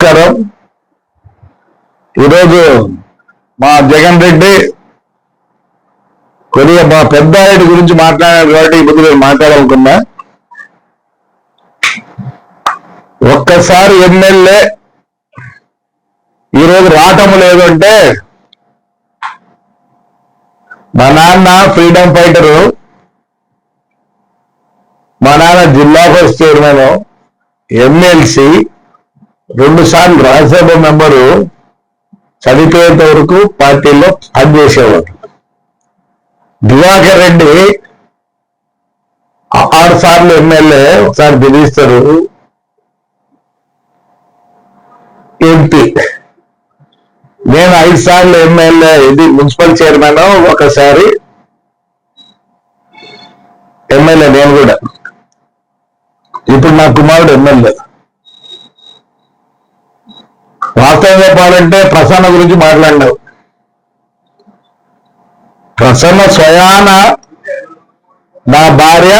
నమస్కారం. ఈరోజు మా జగన్ రెడ్డి కొద్దిగా మా పెద్ద రెడ్డి గురించి మాట్లాడారు కాబట్టి ఇప్పుడు నేను మాట్లాడాలనుకున్నా. ఒక్కసారి ఎమ్మెల్యే ఈరోజు రావటం లేదు అంటే మా నాన్న ఫ్రీడమ్ ఫైటరు, మా నాన్న జిల్లా పరిషత్ చైర్మన్, ఎమ్మెల్సీ, 2 సార్లు రాజ్యసభ మెంబరు, చనిపోయేంత వరకు పార్టీలో పనిచేసేవాడు. దివాకర్ రెడ్డి 6 సార్లు ఎమ్మెల్యే, ఒకసారి గెలుస్తారు ఎంపీ. నేను 5 సార్లు ఎమ్మెల్యే, ఇది మున్సిపల్ చైర్మన్, ఒకసారి ఎమ్మెల్యే నేను కూడా. ఇప్పుడు నా కుమారుడు ఎమ్మెల్యే. వాస్తవం చెప్పాలంటే ప్రసన్న గురించి మాట్లాడినావు. ప్రసన్న స్వయాన నా భార్య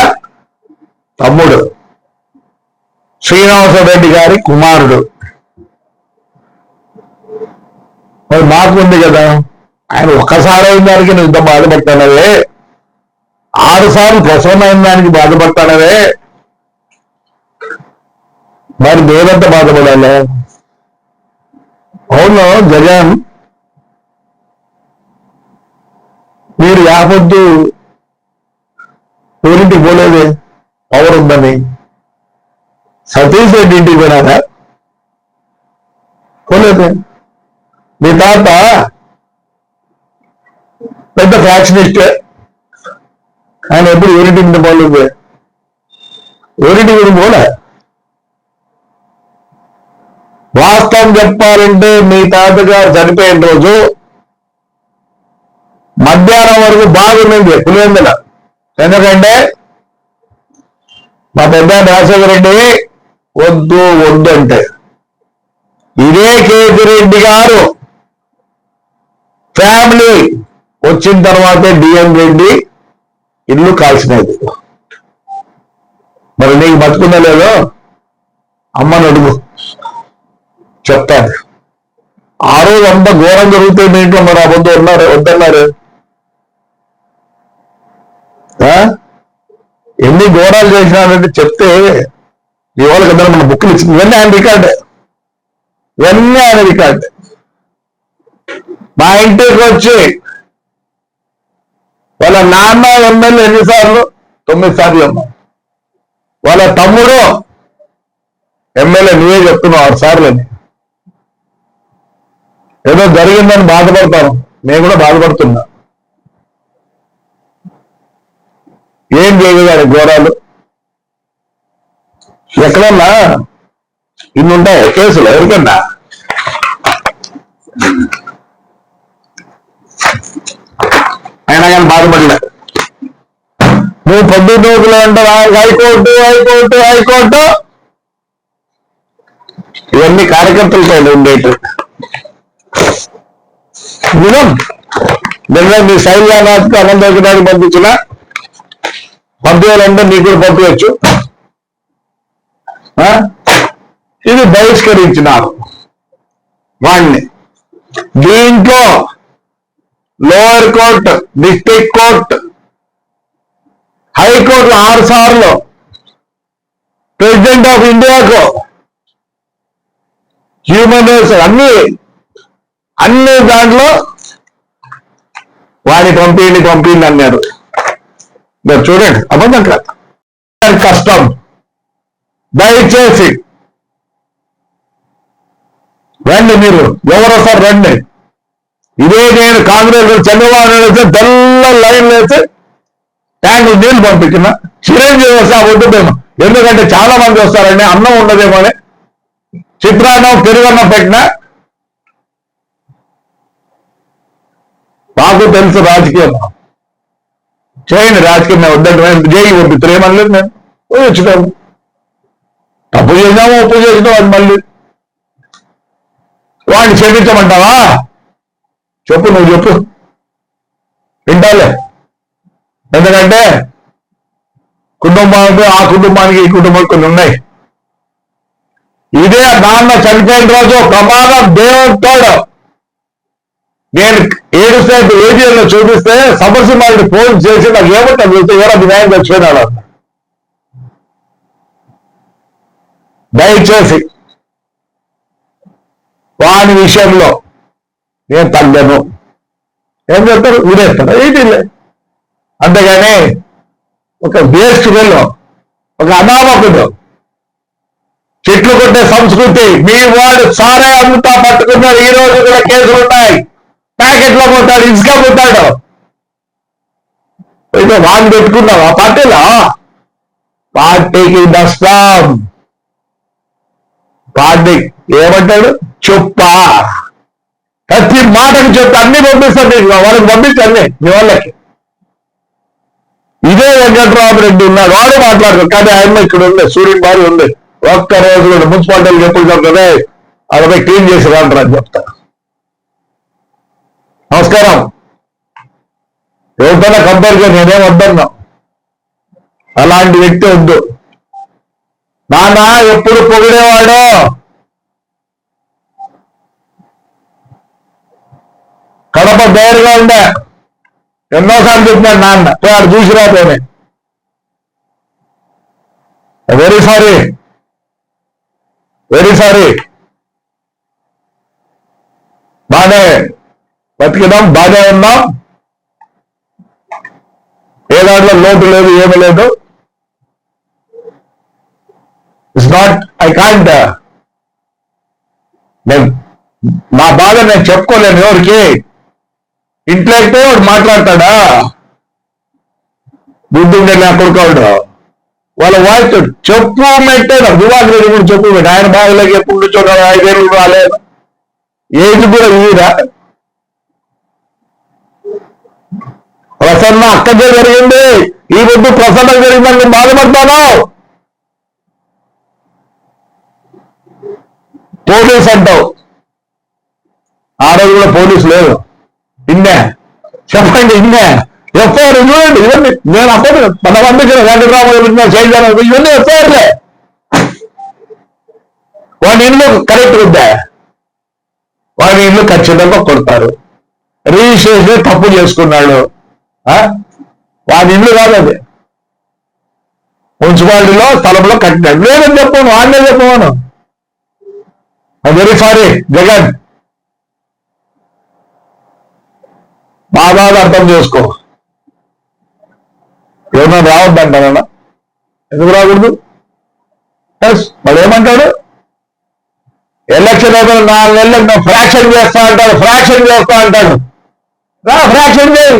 తమ్ముడు, శ్రీనివాసరెడ్డి గారి కుమారుడు. మరి మాకు ఉంది కదా, ఆయన ఒక్కసారి అయిన దానికి నువ్వు ఇంత బాధపడతానవే, 6 సార్లు ప్రసన్న అయిన దానికి బాధపడతానవే, మరి నేనంత బాధపడాలి? అవును జగన్, మీరు యావద్దు ఊరింటికి పోలేదే పవర్ ఉందని. సతీష్ రెడ్డి ఇంటికి పోయినారా? పోలేదే. మీ తాత పెద్ద ఫ్యాక్షనిస్టే, ఆయన ఎప్పుడు ఊరింటి మీద పోలేదు. ఊరింటి మీద పోలే. వాస్తవం చెప్పాలంటే మీ తాతగారు చనిపోయిన రోజు మధ్యాహ్నం వరకు బాగుంది పులివెందుల. ఎందుకంటే మా పెద్ద రాజశేఖర రెడ్డి వద్దు వద్దు అంటే, ఇదే కేతిరెడ్డి గారు ఫ్యామిలీ వచ్చిన తర్వాతే డిఎం రెడ్డి ఇల్లు కాల్చినది. మరి నీకు బతుకుందా లేదో అమ్మని అడుగు, చెప్తాను. ఆ రోజు అంత ఘోరం జరుగుతే మీ ఇంట్లో మరి అబద్ధం ఉన్నారు వద్దన్నారు. ఎన్ని ఘోరాలు చేసినారంటే చెప్తే మీ వాళ్ళకి అందరూ మన బుక్కులు ఇచ్చింది. ఇవన్నీ ఆయన రికార్డే, ఇవన్నీ ఆయన రికార్డే. మా ఇంటికి వచ్చి వాళ్ళ నాన్న ఎమ్మెల్యే ఎన్నిసార్లు? 9 సార్లు అమ్మా. వాళ్ళ తమ్ముడు ఎమ్మెల్యే, నువ్వే చెప్తున్నావు 6 సార్లు అని. ఏదో జరిగిందని బాధపడతాను, నేను కూడా బాధపడుతున్నా. ఏం చేయగలిగారు ఘోరాలు? ఎక్కడన్నా ఇన్ని ఉంటాయి కేసులు ఎవరికన్నా? అయినా కానీ బాధపడలే. నువ్వు పొద్దుటూకులో ఉంటావు హైకోర్టు హైకోర్టు హైకోర్టు, ఇవన్నీ కార్యకర్తలతో ఉండేటు. నిన్న మీ శైలానాథ్కి అనంతకి పంపించిన 10,000 నీకు కూడా పంపించచ్చు. ఇది బహిష్కరించినారు వాణ్ణి. దీంట్లో lower court, district court, high court 6 సార్లు, ప్రెసిడెంట్ ఆఫ్ ఇండియాకు, హ్యూమన్ రైట్స్, అన్ని దాంట్లో వాడిని పంపిండి అన్నారు. చూడండి అబద్ధం కాదు, కష్టం. దయచేసి రండి, మీరు ఎవరు వస్తారు రండి. ఇదే నేను కాంగ్రెస్ చంద్రబాబు నాయుడు వస్తే తెల్ల లైన్లు వేసి ట్యాంకులు నీళ్లు పంపించిన, చిరంజీవి వస్తే ఆ వద్దు మేము, ఎందుకంటే చాలా మంది వస్తారండి, అన్నం ఉండదేమో అని చిత్రాన్నం పెరుగన్నం పెట్టినా. మాకు తెలుసు రాజకీయం, చేయండి రాజకీయం, మేము వద్దంటే జైలు పంపిస్తారు, ఏమనలేదు. నేను వచ్చినాము, తప్పు చేసినాము ఒప్పు చేసినాము, అది మళ్ళీ వాడిని క్షమించమంటావా? చెప్పు, నువ్వు చెప్పు, వింటాలే. ఎందుకంటే కుటుంబానికి, ఆ కుటుంబానికి ఈ కుటుంబానికి కొన్ని ఉన్నాయి. ఇదే నాన్న చనిపోయిన రోజు ప్రమాదం దేవుడితో నేను 7 సేపు ఏటీఎంలో చూపిస్తే సమరసింహారెడ్డి ఫోన్ చేసి నాకు ఏమంటా చూస్తే ఎవరో న్యాయం తెచ్చిపోయినాడు. దయచేసి వాని విషయంలో నేను తగ్గను. ఏం చెప్తారు? ఊరేస్తాడు ఏంటిలే. అంతేగాని ఒక వేస్ట్ వెళ్ళు, ఒక అనామకుడు, చెట్లు కొట్టే సంస్కృతి మీ వాడు సారే అమ్ముతా పట్టుకున్నాడు. ఈ రోజు కూడా కేసులు ఉన్నాయి. ప్యాకెట్లో పోతాడు, ఇసుక పోతాడు. అయితే వాడిని పెట్టుకున్నావు ఆ పార్టీలో. పార్టీకి నష్టం. పార్టీ ఏమంటాడు? చెప్ప ప్రతి మాటకి చెప్తా అన్ని పంపిస్తాను. వాళ్ళకి పంపించండి మీ వాళ్ళకి. ఇదే వెంకట్రామరెడ్డి ఉన్నాడు, వాడు మాట్లాడతాడు. కానీ ఆయన ఇక్కడ ఉంది, సూర్యుని బారి ఉంది. ఒక్క రోజు కూడా మున్సిపాలిటీకి ఎప్పుడు చెప్తానే అదే క్లీన్ చేసి రాంటారు అని చెప్తా. నమస్కారం. ఎవరితోనే కంపేర్గా నేనేం వద్దన్నా. అలాంటి వ్యక్తి వద్దు. నాన్న ఎప్పుడు పొగిడేవాడు. కడప బేరుగా ఉండే. ఎన్నోసార్లు చెప్పినాడు నాన్న, వాడు చూసి రాతోనే. Very sorry, very sorry. బానే బతికినాం, బాగా ఉన్నాం. ఏ దాంట్లో లోటు లేదు, ఏమి లేదు. ఇట్స్ నాట్, ఐ కాంట్, నా బాధ నేను చెప్పుకోలేను ఎవరికి. ఇంట్లో అయితే వాడు మాట్లాడతాడా? బుద్ధుండే నా కొడుకోడు. వాళ్ళ వాయిస్ చెప్పు మెట్టాడు. దివాకర్ రెడ్డి కూడా చెప్పు మెట్టు. ఆయన బాధలోకి ఎప్పుడు కూర్చోడు. 5 ఏళ్ళు రాలేదు. ఏజ్ కూడా వీరా. ప్రసన్న అక్కడే జరిగింది. ఈ పొద్దు ప్రసన్న జరిగిందని బాధపడతాను. పోలీస్ అంటావు. ఆ రోజు కూడా పోలీసు లేదు. ఇన్నే చెప్పండి, ఇన్నే ఎఫ్ఐఆర్ చూడండి. ఇవన్నీ నేను అప్పుడు మన పంపించిన వెంకటరామరెడ్డి చేయాలి. ఇవన్నీ ఎఫ్ఐఆర్లే. వాడి ఇల్లు కరెక్ట్ ఉందా? వాడి ఇల్లు ఖచ్చితంగా కొడతారు. రిజిస్ట్రేషన్ తప్పు చేసుకున్నాడు. వాడి ఇల్లు కాదు అది. మున్సిపాలిటీలో స్థలంలో కట్టినాడు. లేదని చెప్పాను, వాడినే చెప్పాను. Very sorry Jagan. బాగా అర్థం చేసుకో. ఏమన్నా రావద్దంటారా? ఎందుకు రాకూడదు? వాడు ఏమంటాడు? ఎలక్షన్ అయిపోయిన 4 నెలలకు ఫ్రాక్షన్ చేస్తా అంటాడు. ఫ్రాక్షన్ చేస్తా అంటాడు. ఫ్రాక్షన్ చేయి.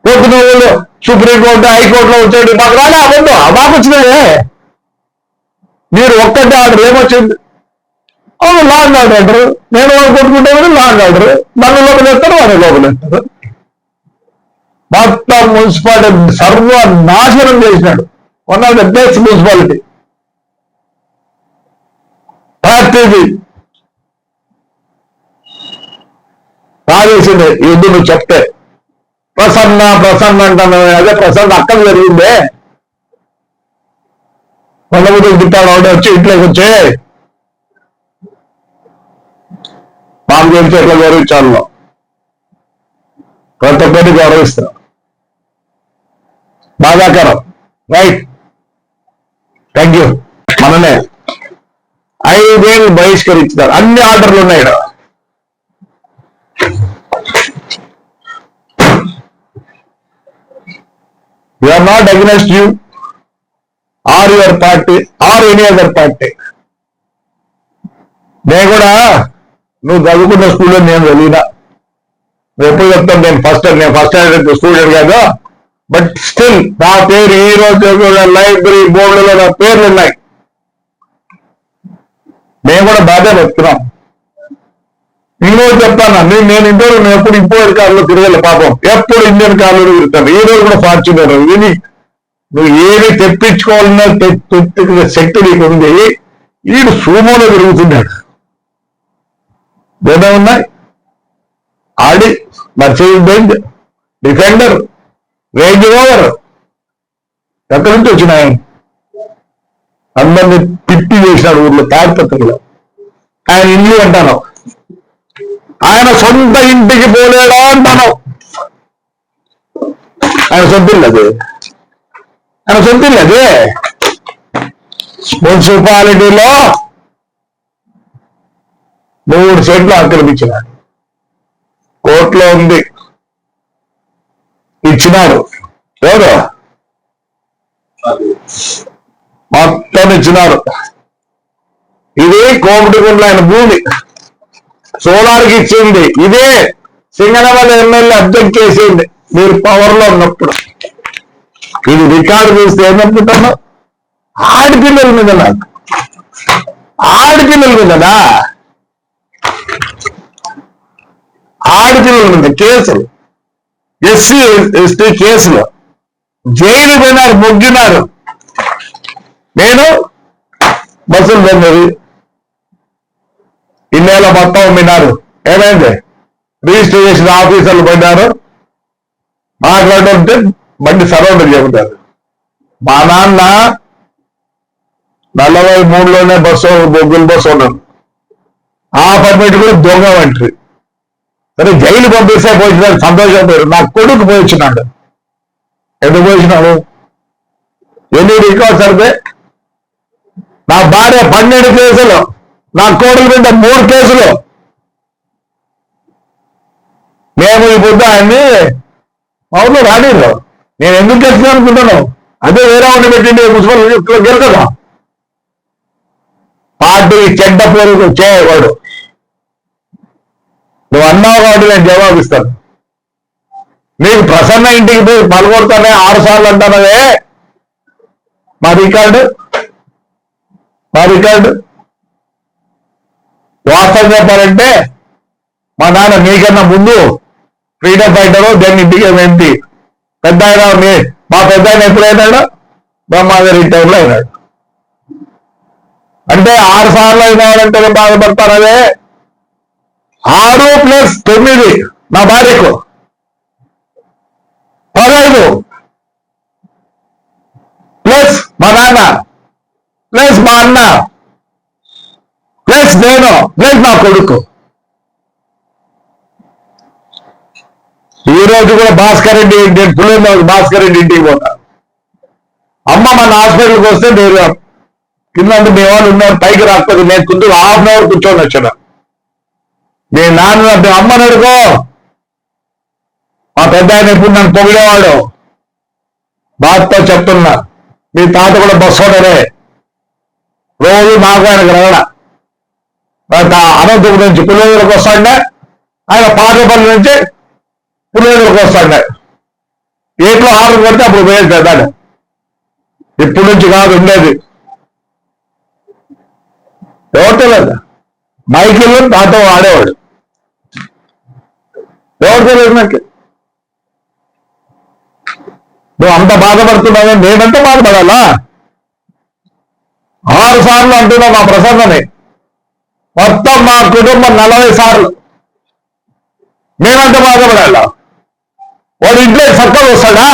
కోర్టు నువ్వులు సుప్రీంకోర్టు, హైకోర్టులో వచ్చేది మాకు రాలే. అవ్వద్దు, మాకు వచ్చినాయే. మీరు ఒక్కటే ఆర్డర్ ఏమొచ్చింది? అవును, లా అండ్ ఆర్డర్ అంటారు. నేను వాళ్ళు కొట్టుకుంటే లా అండ్ ఆర్డర్. నన్ను లోపలేస్తారు, వాళ్ళు లోపలేస్తారు. మొత్తం మున్సిపాలిటీ సర్వనాశనం చేసినాడు. One of the best municipality. పార్టీది రాజేసింది. ఇది నువ్వు చెప్తే ప్రసన్న ప్రసన్న అంటాను. అదే ప్రసన్న అక్కడ జరిగిందే. కొండముడికి తిట్టాడు. ఆవిడ వచ్చి ఇంట్లోకి వచ్చే మాకు తెలిసి ఎట్లా గౌరవించాలో ప్రతి ఒక్కరిని గౌరవిస్తాం. బాధాకరం. Right, thank you. మననే 5 ఏళ్ళు బహిష్కరించినారు. అన్ని ఆర్డర్లు ఉన్నాయి. We are not against you or your party or any other party. నేను కూడా నువ్వు చదువుకున్న స్కూల్లో నేను వెళ్ళినా. ఎప్పుడు చెప్తాను, నేను ఫస్ట్ స్టాండర్డ్ స్టూడెంట్ కాదు. బట్ స్టిల్ నా పేరు ఈ రోజు కూడా లైబ్రరీ బోర్డులో నా పేర్లు ఉన్నాయి. మేము కూడా బాగా చెప్తున్నాం. ఇంకోటి చెప్తాను, నేను ఇంట్లో ఎప్పుడు ఇంపోర్ట్ కార్లో తిరగలే. పాపం ఎప్పుడు ఇండియన్ కార్లో తిరుగుతాను. ఈ రోజు కూడా ఫార్చునర్. ఇది నువ్వు ఏది తెప్పించుకోవాలన్నా తెప్పించుకునే శక్తి నీకు ఉంది. వీడు సూమోలో తిరుగుతున్నాడు. ఏదో ఉన్నాయి ఆడి మర్చిడెస్ బెంజ్, డిఫెండర్, రేంజ్ రోవర్ ఎక్కడి నుంచి వచ్చినాయి? అందరినీ పిట్టి చేసినాడు ఊర్లో తాడిపత్రిలో. ఆయన ఇల్లు అంటాను, ఆయన సొంత ఇంటికి పోలేడా అంటాను. ఆయన సొంత ఇల్లు అది, ఆయన సొంత ఇల్లు అదే. మున్సిపాలిటీలో 3 సెంట్లు ఆక్రమించినాడు, కోర్టులో ఉంది, ఇచ్చినాడు. ఎవరు మొత్తం ఇచ్చినారు. ఇది కోమటిగుండ్ల ఆయన భూమి, సోలార్కి ఇచ్చింది. ఇదే సింగనమల ఎమ్మెల్యే అబ్జెక్ట్ చేసింది మీరు పవర్ లో ఉన్నప్పుడు. ఇది రికార్డు చూస్తే ఏమనుకుంటున్నావు? ఆడపిల్లల మీద, నాకు ఆడపిల్లల మీదనా, ఆడపిల్లల మీద కేసులు, ఎస్సీ ఎస్టీ కేసులు, జైలు పోయినారు, మొగ్గినారు. నేను బస్సులు పొందది ఇన్నేళ్ళ మొత్తం అమ్మినారు. ఏమైంది? రిజిస్ట్రేషన్ ఆఫీసర్లు పోయినారు, మాట్లాడుతుంటే బండి సరౌండర్ చెబుతారు. మా నాన్న 43లోనే బస్సు, బొగ్గుల బస్సు ఉన్నాను. ఆ పర్మిట్ కూడా దొంగ వంటి. సరే జైలు పంపిస్తే పోయినాడు, సంతోషం పేరు. నా కొడుకు పోయిచ్చినాడు. ఎందుకు పోయిచ్చినాడు? ఎన్ని రికార్డ్స్ అంటే, నా భార్య 12 కేసులు, నా కోడలు మీద 3 కేసులు. మేము ఈ పొద్దు ఆయన్ని అవును రానిరు. నేను ఎందుకు గెలిచిన అనుకుంటున్నావు? అదే వేరే వాడిని పెట్టింది మున్సిపల్ గెలకదా. పార్టీ చెడ్డ పేరు చేయవాడు. నువ్వు అన్నావు కాబట్టి నేను జవాబిస్తాను. నీకు ప్రసన్న ఇంటికి పోయి పలుకొడతానే 6 సార్లు అంటానవే. మా రికార్డు వాస్తవం చెప్పాలంటే మా నాన్న నీకన్నా ముందు ఫ్రీడమ్ ఫైటర్, దాన్ని ఇంటికి ఎంపీ. పెద్ద ఆయన, మా పెద్ద ఆయన ఎప్పుడైనాడు? బ్రహ్మాగారి టైంలో అయినాడు. అంటే 6 సార్లు అయినాడంటే నేను బాధపడతానవే. 6 + 9 నా భార్యకు 15 ప్లస్ మా నాన్న ప్లస్ మా అన్న ప్లస్ నేను ప్లస్ నా కొడుకు. ఈ రోజు కూడా భాస్కర్ రెడ్డి భాస్కర్ రెడ్డి ఇంటికి పోతా. అమ్మ మన హాస్పిటల్కి వస్తే నేను కింద మీ వాళ్ళు ఉన్నారు, పైకి రాకపోతే నేను కుంటూ 1/2 అవర్ కూర్చొని వచ్చాను. మీ నాన్న అమ్మని అడుకో. మా పెద్ద ఆయన ఎప్పుడు నన్ను పొగిడేవాడు. బాధతో చెప్తున్నా, మీ తాత కూడా బస్సు ఓడరే. రోజు నాకు ఆయనకు రగడ. అనంతపురం నుంచి పులివెందులకు వస్తాడే, ఆయన పాటపల్లి నుంచి పులివెందులకు వస్తాడే. ఏట్లో ఆర్డర్ పెడితే అప్పుడు పోయేది పెద్దాడు. ఇప్పటి నుంచి కాదు ఉండేది. ఎవరితో లేదు, మైకిల్ నాతో ఆడేవాడు. ఎవరితో లేదు నాకు. నువ్వు అంత బాధపడుతున్నావు, నేనంతా బాధపడాలా? 6 సార్లు అంటున్నావు మా ప్రసన్నని. మొత్తం మా కుటుంబం 40 సార్లు. నేనంత బాధపడాలా? వాడు ఇంట్లో చక్కగా వస్తాడా?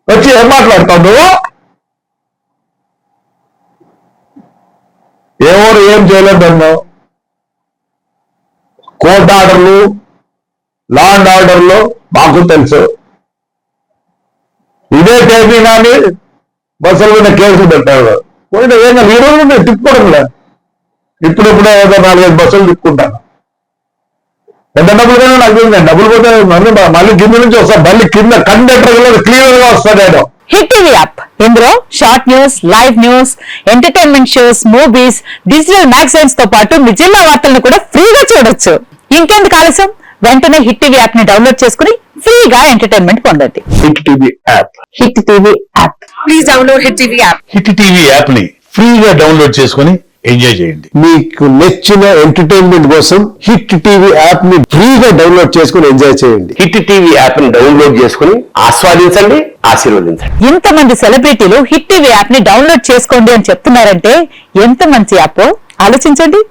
వచ్చి ఏం మాట్లాడతావు నువ్వు? ఎవరు ఏం చేయలేదన్నావు? కోర్టు ఆర్డర్లు, లా అండ్ ఆర్డర్లు మాకు తెలుసు. ఇదే కేసు కానీ బస్సుల మీద కేసులు పెట్టాడు. పోయిన ఏమైనా ఈ రోజు నేను తిప్పుకోవడం లేదు. ఇప్పుడెప్పుడే ఏదో 4-5 బస్సులు తిప్పుకుంటాను. ఎంత డబ్బులు కానీ నాకు తెలియదు. డబ్బులు పోతే మళ్ళీ కింద నుంచి వస్తా, మళ్ళీ కింద కండక్టర్ క్లియర్ గా వస్తా నేను. హిట్ టీవీ యాప్, ఇందులో short news, live news, entertainment shows, movies, digital magazines తో పాటు మీ జిల్లా వార్తలను కూడా ఫ్రీగా చూడొచ్చు. ఇంకెందుకు ఆలస్యం? వెంటనే హిట్ టీవీ యాప్ ని డౌన్లోడ్ చేసుకుని ఫ్రీగా ఎంటర్టైన్మెంట్ పొందండి. Hit TV app. Hit TV app. Please download hit TV app. Hit TV app ని ఫ్రీగా డౌన్లోడ్ చేసుకుని ఎంజాయ్ చేయండి. మీకు నచ్చిన ఎంటర్టైన్మెంట్ కోసం హిట్ టీవీ యాప్ ని ఫ్రీగా డౌన్లోడ్ చేసుకుని ఎంజాయ్ చేయండి. హిట్ టీవీ యాప్ ని డౌన్లోడ్ చేసుకుని ఆస్వాదించండి, ఆశీర్వదించండి. ఇంతమంది సెలబ్రిటీలు హిట్ టీవీ యాప్ ని డౌన్లోడ్ చేసుకోండి అని చెప్తున్నారంటే ఎంత మంచి యాప్ ఆలోచించండి.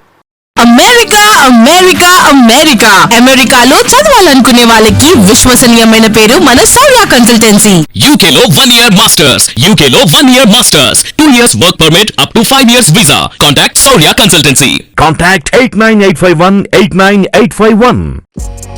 అమెరికా అమెరికా అమెరికా అమెరికాలో చదవాలనుకునే వాళ్ళకి విశ్వసనీయమైన పేరు మన సౌర్య కన్సల్టెన్సీ. UK లో 1 year masters. UK లో 1 year masters. 2 years work permit up to 5 years visa. Contact Saurya Consultancy. Contact 89851 89851.